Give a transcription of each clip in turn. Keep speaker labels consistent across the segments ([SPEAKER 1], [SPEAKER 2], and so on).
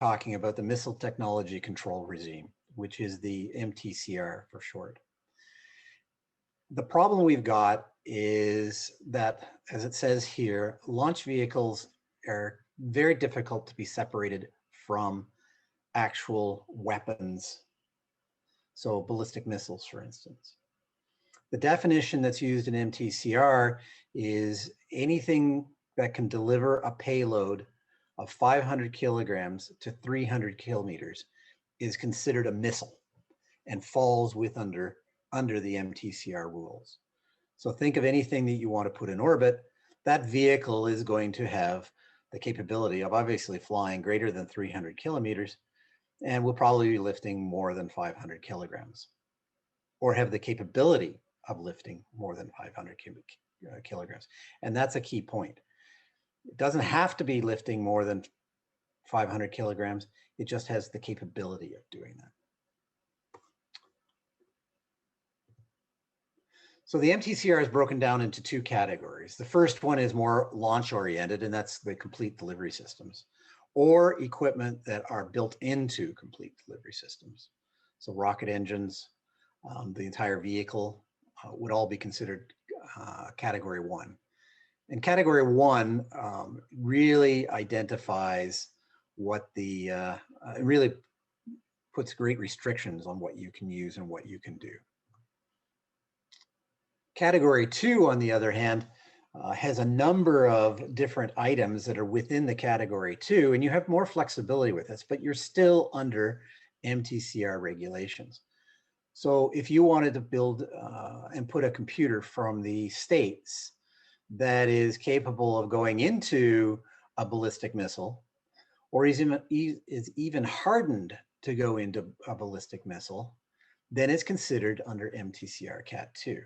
[SPEAKER 1] talking about the Missile Technology Control Regime, which is the MTCR for short. The problem we've got is that, as it says here, launch vehicles are very difficult to be separated from actual weapons. So ballistic missiles, for instance. The definition that's used in MTCR is anything that can deliver a payload of 500 kilograms to 300 kilometers is considered a missile and falls under the MTCR rules. So think of anything that you want to put in orbit. That vehicle is going to have the capability of obviously flying greater than 300 kilometers and will probably be lifting more than 500 kilograms or have the capability of lifting more than 500 kilograms. And that's a key point. It doesn't have to be lifting more than 500 kilograms. It just has the capability of doing that. So the MTCR is broken down into two categories. The first one is more launch oriented, and that's the complete delivery systems or equipment that are built into complete delivery systems. So rocket engines, the entire vehicle would all be considered category one. And category one really identifies what the, it really puts great restrictions on what you can use and what you can do. Category two, on the other hand, has a number of different items that are within the category two, and you have more flexibility with this, but you're still under MTCR regulations. So if you wanted to build and put a computer from the States that is capable of going into a ballistic missile, or is even hardened to go into a ballistic missile, then it's considered under MTCR Cat 2.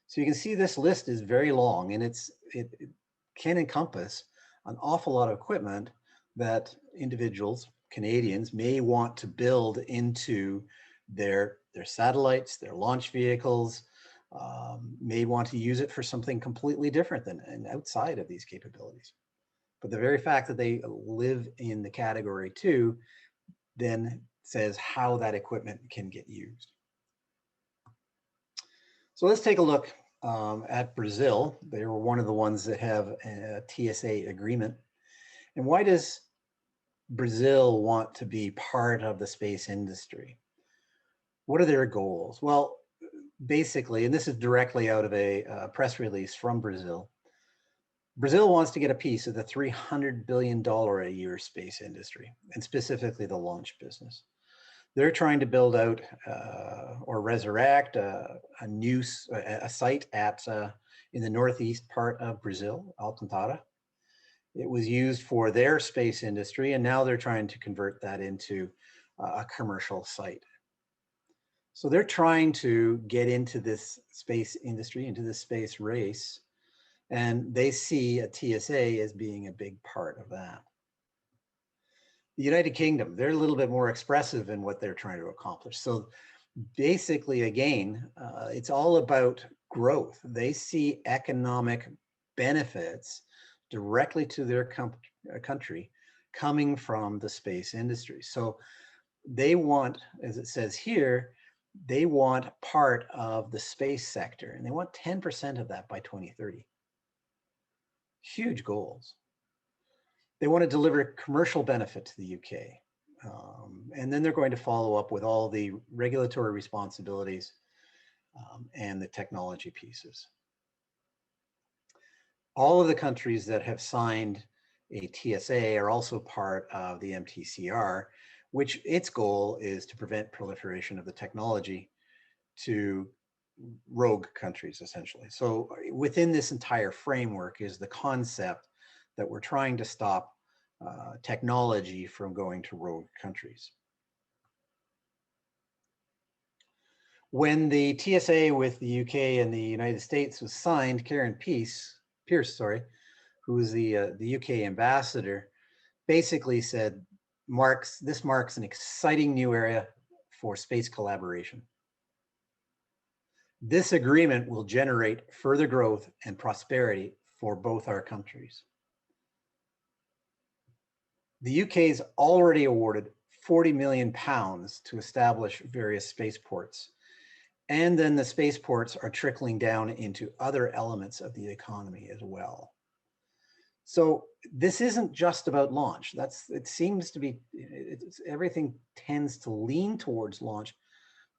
[SPEAKER 1] So you can see this list is very long, and it can encompass an awful lot of equipment that individuals, Canadians, may want to build into their satellites, their launch vehicles, may want to use it for something completely different than and outside of these capabilities. But the very fact that they live in the category two then says how that equipment can get used. So let's take a look at Brazil. They were one of the ones that have a TSA agreement. And why does Brazil want to be part of the space industry? What are their goals? Well, basically, and this is directly out of a press release from Brazil, Brazil wants to get a piece of the $300 billion a year space industry, and specifically the launch business. They're trying to build out or resurrect a site in the northeast part of Brazil, Alcantara. It was used for their space industry, and now they're trying to convert that into a commercial site. So they're trying to get into this space industry, into this space race, and they see a TSA as being a big part of that. The United Kingdom, they're a little bit more expressive in what they're trying to accomplish. So basically, again, it's all about growth. They see economic benefits directly to their country coming from the space industry. So they want, as it says here, they want part of the space sector, and they want 10% of that by 2030. Huge goals. They want to deliver commercial benefit to the UK. And then they're going to follow up with all the regulatory responsibilities and the technology pieces. All of the countries that have signed a TSA are also part of the MTCR, which its goal is to prevent proliferation of the technology to rogue countries, essentially. So within this entire framework is the concept that we're trying to stop technology from going to rogue countries. When the TSA with the UK and the United States was signed, Karen Pierce, who was the UK ambassador, basically said, this marks an exciting new area for space collaboration. This agreement will generate further growth and prosperity for both our countries. The UK's already awarded 40 million pounds to establish various spaceports. And then the spaceports are trickling down into other elements of the economy as well. So this isn't just about launch. It seems to be, everything tends to lean towards launch,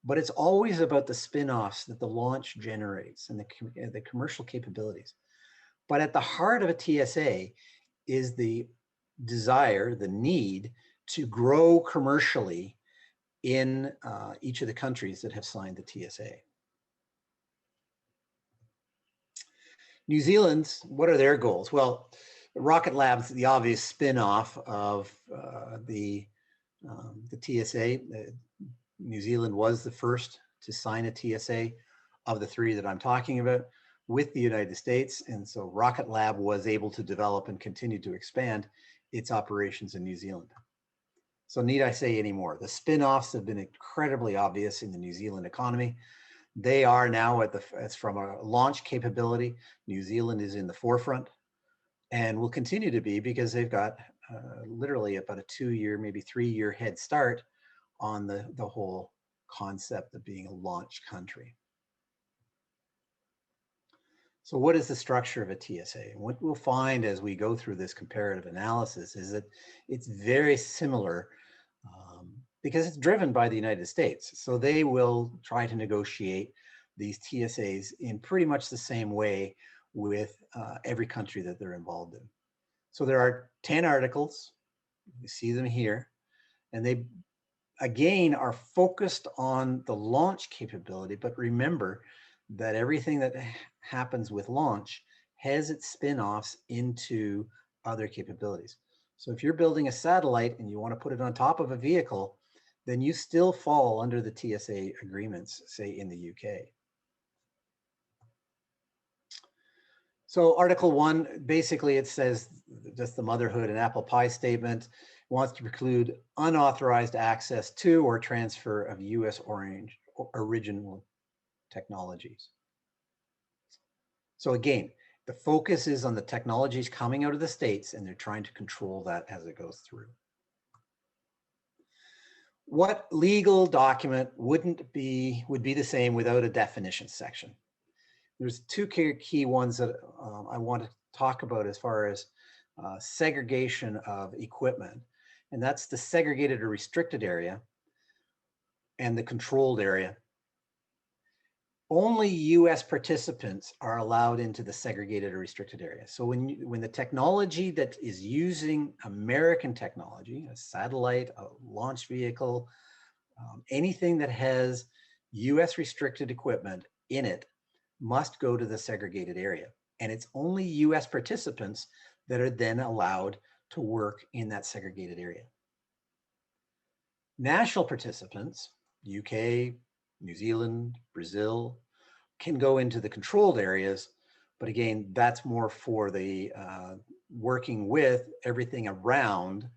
[SPEAKER 1] but it's always about the spin-offs that the launch generates and the commercial capabilities. But at the heart of a TSA is the desire, the need to grow commercially in each of the countries that have signed the TSA. New Zealand's, what are their goals? Well, Rocket Lab's the obvious spin-off of the TSA. New Zealand was the first to sign a TSA of the three that I'm talking about with the United States. And so Rocket Lab was able to develop and continue to expand its operations in New Zealand. So need I say any more? The spin-offs have been incredibly obvious in the New Zealand economy. They are now as from a launch capability, New Zealand is in the forefront and will continue to be because they've got literally about a 2-year, maybe 3-year head start on the whole concept of being a launch country. So what is the structure of a TSA? And what we'll find as we go through this comparative analysis is that it's very similar because it's driven by the United States. So they will try to negotiate these TSAs in pretty much the same way with every country that they're involved in. So there are 10 articles, you see them here, and they again are focused on the launch capability, but remember that everything that happens with launch has its spin-offs into other capabilities. So if you're building a satellite and you want to put it on top of a vehicle, then you still fall under the TSA agreements, say in the UK. So Article 1, basically it says just the motherhood and apple pie statement, wants to preclude unauthorized access to or transfer of US original technologies. So again, the focus is on the technologies coming out of the States and they're trying to control that as it goes through. What legal document would be the same without a definition section? There's two key ones that I want to talk about as far as segregation of equipment, and that's the segregated or restricted area and the controlled area. Only US participants are allowed into the segregated or restricted area. So when the technology that is using American technology, a satellite, a launch vehicle, anything that has US restricted equipment in it must go to the segregated area. And it's only US participants that are then allowed to work in that segregated area. National participants, UK, New Zealand, Brazil, can go into the controlled areas, but again, that's more for the working with everything around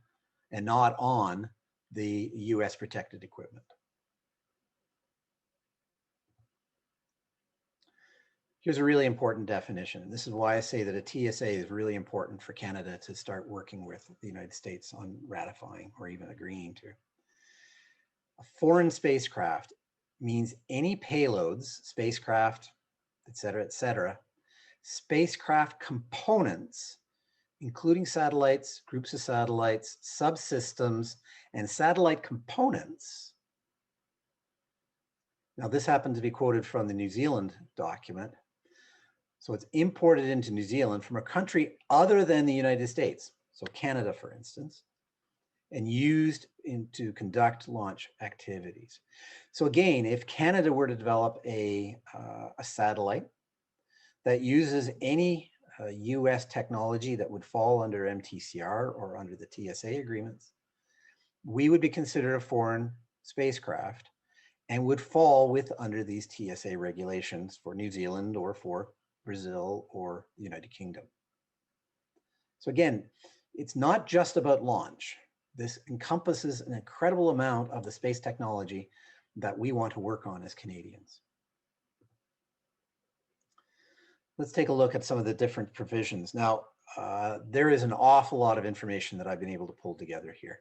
[SPEAKER 1] and not on the US protected equipment. Here's a really important definition. This is why I say that a TSA is really important for Canada to start working with the United States on ratifying or even agreeing to. A foreign spacecraft means any payloads, spacecraft, et cetera, spacecraft components, including satellites, groups of satellites, subsystems, and satellite components. Now, this happened to be quoted from the New Zealand document. So it's imported into New Zealand from a country other than the United States, so Canada, for instance, and used to conduct launch activities. So again, if Canada were to develop a satellite that uses any US technology that would fall under MTCR or under the TSA agreements, we would be considered a foreign spacecraft and would fall under these TSA regulations for New Zealand or for Brazil or the United Kingdom. So again, it's not just about launch. This encompasses an incredible amount of the space technology that we want to work on as Canadians. Let's take a look at some of the different provisions. Now, there is an awful lot of information that I've been able to pull together here.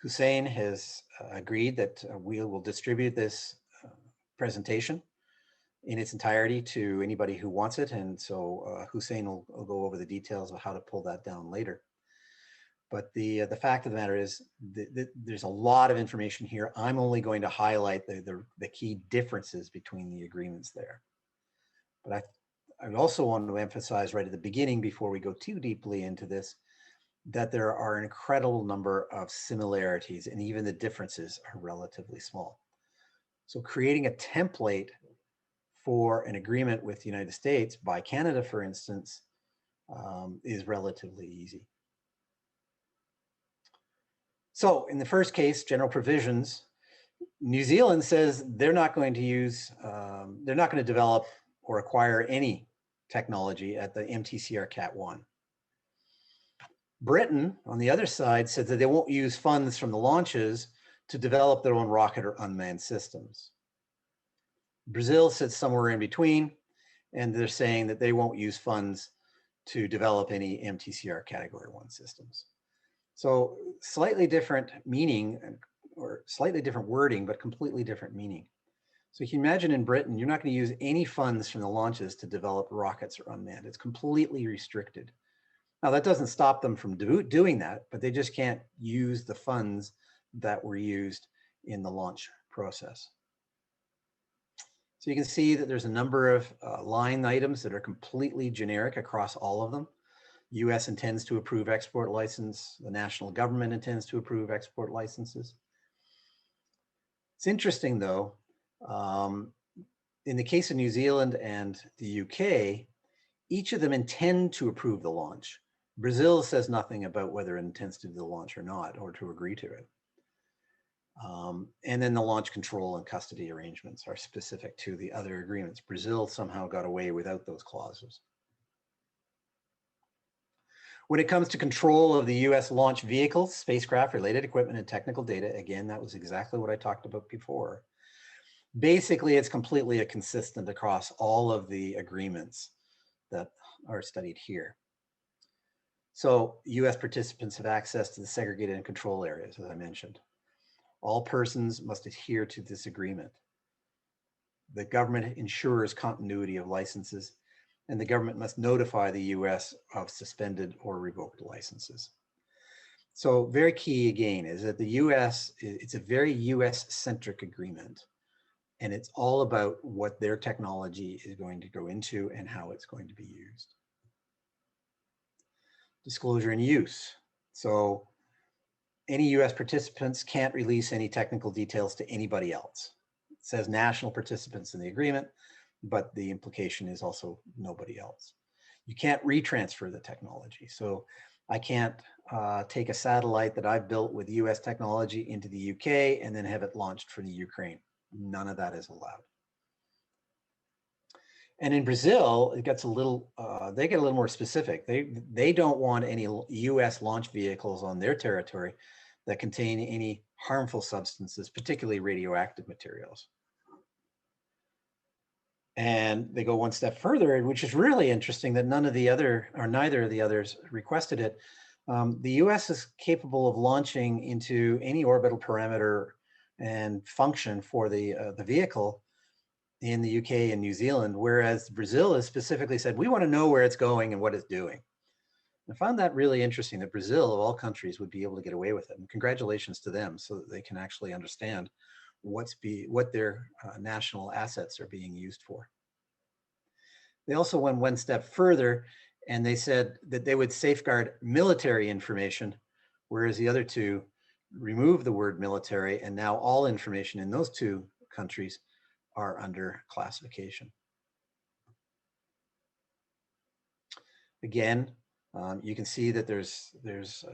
[SPEAKER 1] Hussein has agreed that we will distribute this presentation in its entirety to anybody who wants it. And so Hussein will go over the details of how to pull that down later. But the fact of the matter is there's a lot of information here. I'm only going to highlight the key differences between the agreements there. But I also want to emphasize right at the beginning, before we go too deeply into this, that there are an incredible number of similarities, and even the differences are relatively small. So creating a template for an agreement with the United States by Canada, for instance, is relatively easy. So in the first case, general provisions, New Zealand says they're not going to use, they're not going to develop or acquire any technology at the MTCR Cat 1. Britain, on the other side, said that they won't use funds from the launches to develop their own rocket or unmanned systems. Brazil sits somewhere in between, and they're saying that they won't use funds to develop any MTCR Category 1 systems. So slightly different meaning, or slightly different wording, but completely different meaning. So you can imagine in Britain, you're not going to use any funds from the launches to develop rockets or unmanned. It's completely restricted. Now that doesn't stop them from doing that, but they just can't use the funds that were used in the launch process. So you can see that there's a number of line items that are completely generic across all of them. US intends to approve export license. The national government intends to approve export licenses. It's interesting though, in the case of New Zealand and the UK, each of them intend to approve the launch. Brazil says nothing about whether it intends to do the launch or not, or to agree to it. And then the launch control and custody arrangements are specific to the other agreements. Brazil somehow got away without those clauses. When it comes to control of the US launch vehicles, spacecraft, related equipment, and technical data, again, that was exactly what I talked about before. Basically, it's completely consistent across all of the agreements that are studied here. So US participants have access to the segregated and control areas, as I mentioned. All persons must adhere to this agreement. The government ensures continuity of licenses, and the government must notify the US of suspended or revoked licenses. So very key again is that the US, it's a very US-centric agreement, and it's all about what their technology is going to go into and how it's going to be used. Disclosure and use. So any US participants can't release any technical details to anybody else. It says national participants in the agreement, but the implication is also nobody else. You can't retransfer the technology. So I can't take a satellite that I've built with US technology into the UK and then have it launched for the Ukraine. None of that is allowed. And in Brazil, it gets a little, they get a little more specific. They don't want any US launch vehicles on their territory that contain any harmful substances, particularly radioactive materials. And they go one step further, which is really interesting that neither of the others requested it. The US is capable of launching into any orbital parameter and function for the vehicle in the UK and New Zealand, whereas Brazil has specifically said, we want to know where it's going and what it's doing. I found that really interesting that Brazil, of all countries, would be able to get away with it. And congratulations to them, so that they can actually understand what their national assets are being used for. They also went one step further, and they said that they would safeguard military information, whereas the other two removed the word military, and now all information in those two countries are under classification. Again, you can see that there's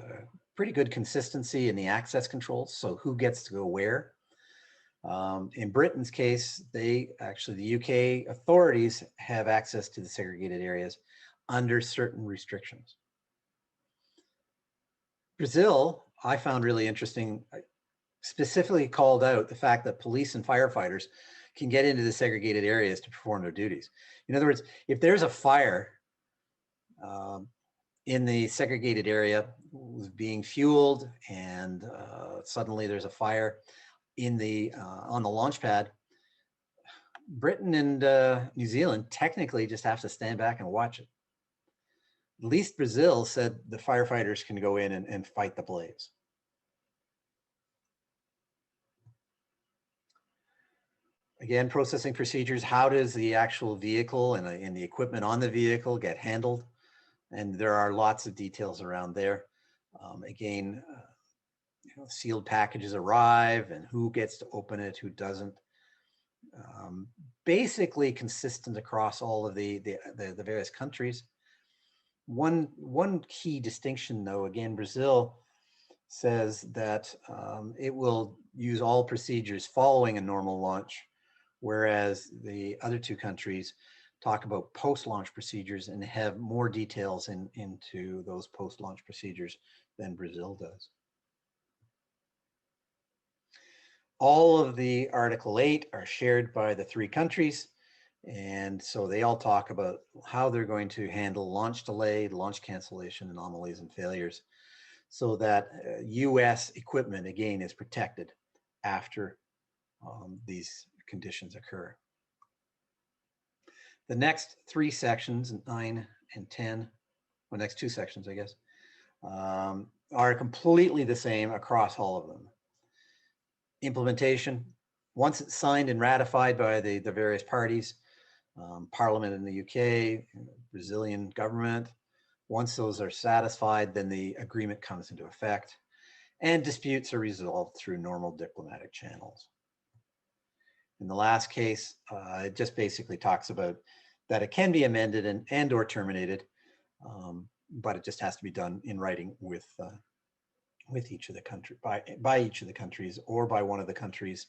[SPEAKER 1] pretty good consistency in the access controls. So who gets to go where? In Britain's case, the UK authorities have access to the segregated areas under certain restrictions. Brazil, I found really interesting, specifically called out the fact that police and firefighters can get into the segregated areas to perform their duties. In other words, if there's a fire in the segregated area was being fueled, and suddenly there's a fire in the on the launch pad. Britain and New Zealand technically just have to stand back and watch it. At least Brazil said the firefighters can go in and fight the blaze. Again, processing procedures. How does the actual vehicle and the equipment on the vehicle get handled? And there are lots of details around there. Again, sealed packages arrive, and who gets to open it, who doesn't. Basically consistent across all of the various countries. One key distinction, though, again, Brazil says that it will use all procedures following a normal launch, whereas the other two countries talk about post-launch procedures and have more details into those post-launch procedures than Brazil does. All of the Article 8 are shared by the three countries, and so they all talk about how they're going to handle launch delay, launch cancellation, anomalies, and failures, so that US equipment, again, is protected after these conditions occur. The next three sections, 9 and 10, or next two sections, I guess, are completely the same across all of them. Implementation, once it's signed and ratified by the various parties, Parliament in the UK, Brazilian government, once those are satisfied, then the agreement comes into effect, and disputes are resolved through normal diplomatic channels. In the last case, it just basically talks about that it can be amended and or terminated, but it just has to be done in writing with each of the country, by each of the countries, or by one of the countries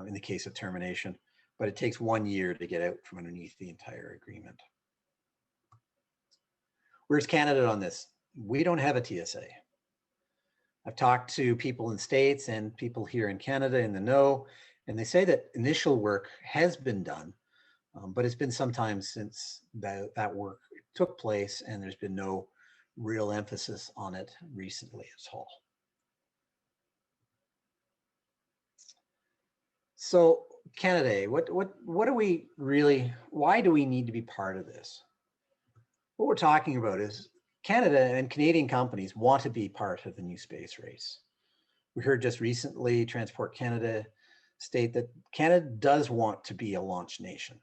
[SPEAKER 1] in the case of termination. But it takes 1 year to get out from underneath the entire agreement. Where's Canada on this? We don't have a TSA. I've talked to people in the States and people here in Canada in the know, and they say that initial work has been done, but it's been some time since that work took place, and there's been no real emphasis on it recently at all. So Canada, what do we really, why do we need to be part of this? What we're talking about is Canada and Canadian companies want to be part of the new space race. We heard just recently Transport Canada state that Canada does want to be a launch nation.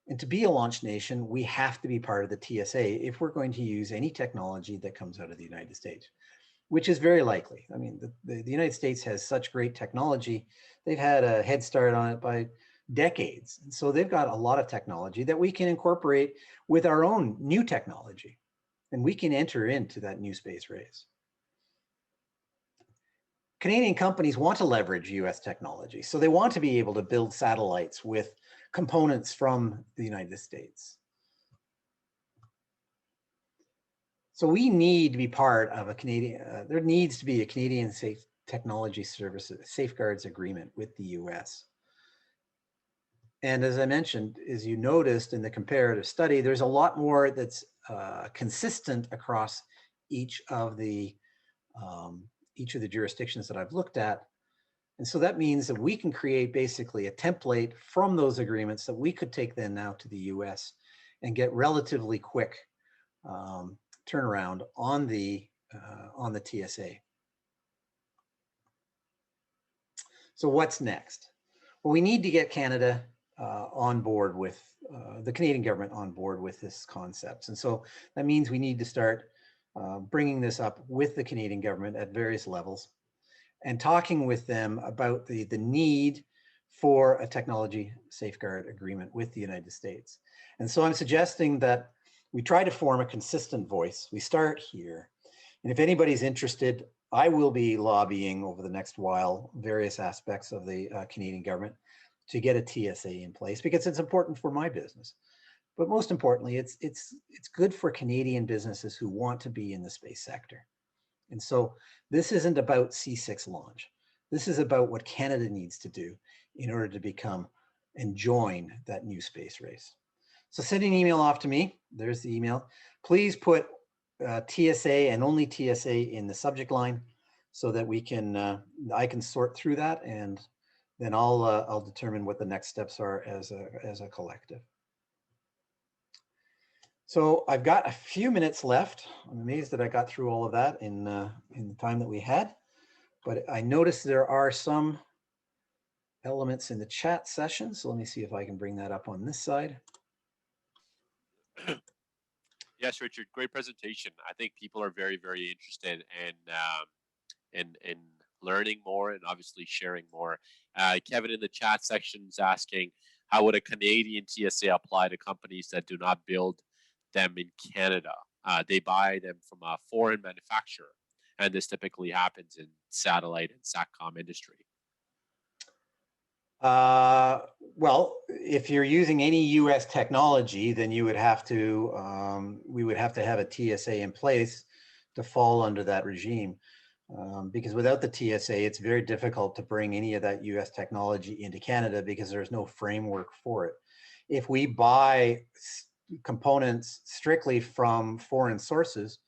[SPEAKER 1] And to be a launch nation, we have to be part of the TSA if we're going to use any technology that comes out of the United States, which is very likely. I mean, the United States has such great technology. They've had a head start on it by decades. And so they've got a lot of technology that we can incorporate with our own new technology, and we can enter into that new space race. Canadian companies want to leverage US technology, so they want to be able to build satellites with components from the United States. So we need to be part of a Canadian, there needs to be a Canadian Safe Technology Services Safeguards Agreement with the US. And as I mentioned, as you noticed in the comparative study, there's a lot more that's consistent across each of the jurisdictions that I've looked at. And so that means that we can create basically a template from those agreements that we could take then now to the US and get relatively quick turnaround on the TSA. So what's next? Well, we need to get Canada on board with the Canadian government on board with this concept. And so that means we need to start bringing this up with the Canadian government at various levels and talking with them about the need for a technology safeguard agreement with the United States. And so I'm suggesting that we try to form a consistent voice. We start here. And if anybody's interested, I will be lobbying over the next while various aspects of the Canadian government to get a TSA in place, because it's important for my business. But most importantly, it's good for Canadian businesses who want to be in the space sector. And so this isn't about C6 launch. This is about what Canada needs to do in order to become and join that new space race. So send an email off to me. There's the email. Please put TSA and only TSA in the subject line so that we can, I can sort through that, and then I'll determine what the next steps are as a collective. So I've got a few minutes left. I'm amazed that I got through all of that in the time that we had, but I noticed there are some elements in the chat session. So let me see if I can bring that up on this side.
[SPEAKER 2] Yes, Richard, great presentation. I think people are very, very interested in learning more and obviously sharing more. Kevin in the chat section is asking, how would a Canadian TSA apply to companies that do not build them in Canada? They buy them from a foreign manufacturer, and this typically happens in satellite and SATCOM industry.
[SPEAKER 1] Well, if you're using any US technology, then you would have to, we would have to have a TSA in place to fall under that regime. Because without the TSA, it's very difficult to bring any of that US technology into Canada because there's no framework for it. If we buy components strictly from foreign sources,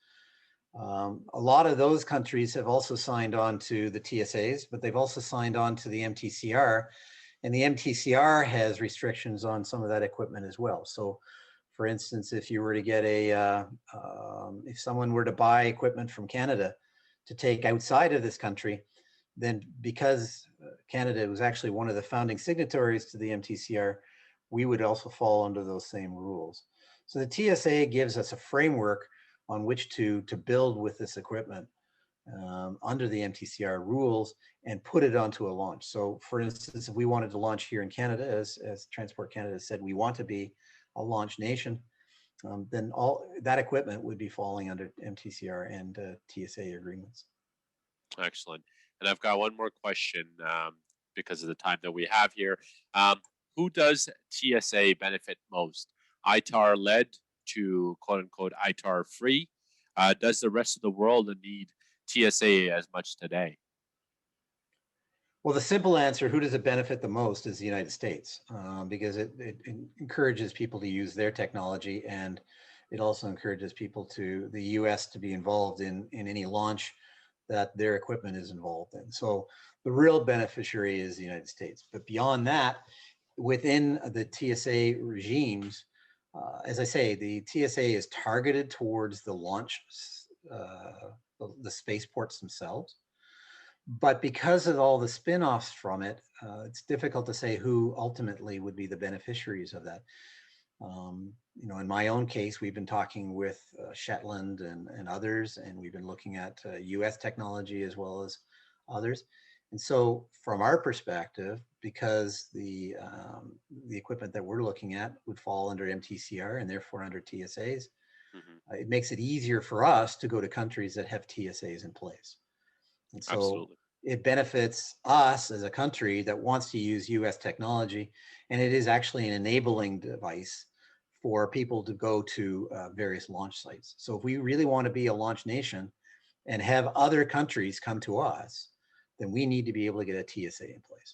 [SPEAKER 1] a lot of those countries have also signed on to the TSAs, but they've also signed on to the MTCR, and the MTCR has restrictions on some of that equipment as well. So for instance, if you were to get if someone were to buy equipment from Canada to take outside of this country, then because Canada was actually one of the founding signatories to the MTCR, we would also fall under those same rules. So the TSA gives us a framework on which to build with this equipment under the MTCR rules and put it onto a launch. So for instance, if we wanted to launch here in Canada, as Transport Canada said, we want to be a launch nation, then all that equipment would be falling under MTCR and TSA agreements.
[SPEAKER 2] Excellent. And I've got one more question because of the time that we have here. Who does TSA benefit most? ITAR led to quote unquote ITAR free? Does the rest of the world need TSA as much today?
[SPEAKER 1] Well, the simple answer, who does it benefit the most, is the United States, because it encourages people to use their technology, and it also encourages people the US to be involved in any launch that their equipment is involved in. So the real beneficiary is the United States. But beyond that, within the TSA regimes, as I say, the TSA is targeted towards the launch, the spaceports themselves. But because of all the spin-offs from it, it's difficult to say who ultimately would be the beneficiaries of that. In my own case, we've been talking with Shetland and others, and we've been looking at US technology as well as others. And so from our perspective, because the equipment that we're looking at would fall under MTCR and therefore under TSAs, it makes it easier for us to go to countries that have TSAs in place. And so
[SPEAKER 2] Absolutely.
[SPEAKER 1] It benefits us as a country that wants to use US technology, and it is actually an enabling device for people to go to various launch sites. So if we really want to be a launch nation and have other countries come to us, then we need to be able to get a TSA in place.